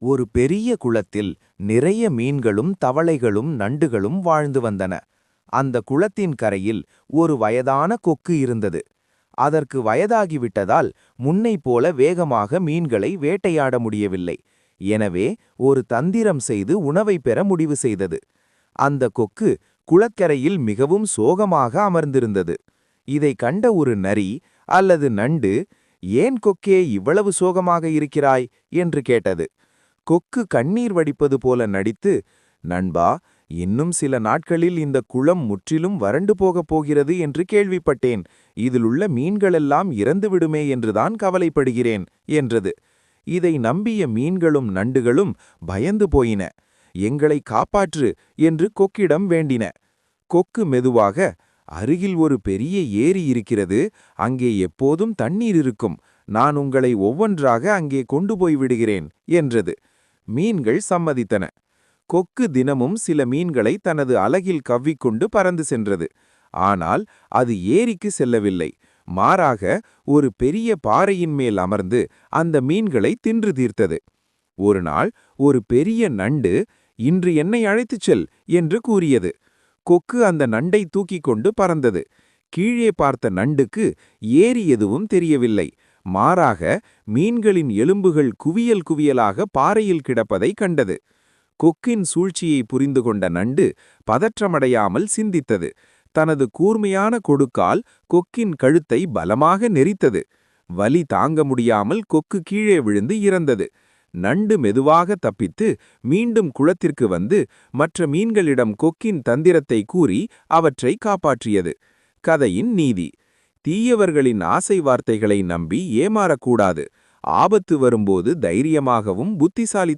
ஒரு பெரிய குளத்தில் நிறைய மீன்களும் தவளைகளும் நண்டுகளும் வாழ்ந்து வந்தன. அந்த குளத்தின் கரையில் ஒரு வயதான கொக்கு இருந்தது. அதற்கு வயதாகிவிட்டதால் முன்னை போல வேகமாக மீன்களை வேட்டையாட முடியவில்லை. எனவே ஒரு தந்திரம் செய்து உணவை பெற முடிவு செய்தது. அந்த கொக்கு குளக்கரையில் மிகவும் சோகமாக அமர்ந்திருந்தது. இதை கண்ட ஒரு நரி அல்லது நண்டு, "ஏன் கொக்கே இவ்வளவு சோகமாக இருக்கிறாய்?" என்று கேட்டது. கொக்கு கண்ணீர் வடிப்பது போல நடித்து, "நண்பா, இன்னும் சில நாட்களில் இந்த குளம் முற்றிலும் வறண்டு போகப் போகிறது என்று கேள்விப்பட்டேன். இதிலுள்ள மீன்களெல்லாம் இறந்துவிடுமே என்றுதான் கவலைப்படுகிறேன்" என்றது. இதை நம்பிய மீன்களும் நண்டுகளும் பயந்து போயின. "எங்களை காப்பாற்று" என்று கொக்கிடம் வேண்டின. கொக்கு மெதுவாக, "அருகில் ஒரு பெரிய ஏரி இருக்கிறது. அங்கே எப்போதும் தண்ணீர் இருக்கும். நான் உங்களை ஒவ்வொன்றாக அங்கே கொண்டு போய் விடுகிறேன்" என்றது. மீன்கள் சம்மதித்தன. கொக்கு தினமும் சில மீன்களை தனது அலகில் கவ்விக்கொண்டு பறந்து சென்றது. ஆனால் அது ஏரிக்கு செல்லவில்லை. மாறாக ஒரு பெரிய பாறையின் மேல் அமர்ந்து அந்த மீன்களை தின்று தீர்த்தது. ஒரு நாள் ஒரு பெரிய நண்டு, "இன்று என்னை அழைத்துச் செல்" என்று கூறியது. கொக்கு அந்த நண்டை தூக்கிக் கொண்டு பறந்தது. கீழே பார்த்த நண்டுக்கு ஏரி எதுவும் தெரியவில்லை. மாறாக மீன்களின் எலும்புகள் குவியல் குவியலாக பாறையில் கிடப்பதை கண்டது. கொக்கின் சூழ்ச்சியை புரிந்து கொண்ட நண்டு பதற்றமடையாமல் சிந்தித்தது. தனது கூர்மையான கொடுக்கால் கொக்கின் கழுத்தை பலமாக நெரித்தது. வலி தாங்க முடியாமல் கொக்கு கீழே விழுந்து இறந்தது. நண்டு மெதுவாக தப்பித்து மீண்டும் குளத்திற்கு வந்து மற்ற மீன்களிடம் கொக்கின் தந்திரத்தை கூறி அவற்றை காப்பாற்றியது. கதையின் நீதி: தீயவர்களின் ஆசை வார்த்தைகளை நம்பி ஏமாறக்கூடாது. ஆபத்து வரும்போது தைரியமாகவும் புத்திசாலித்தனமாகவும்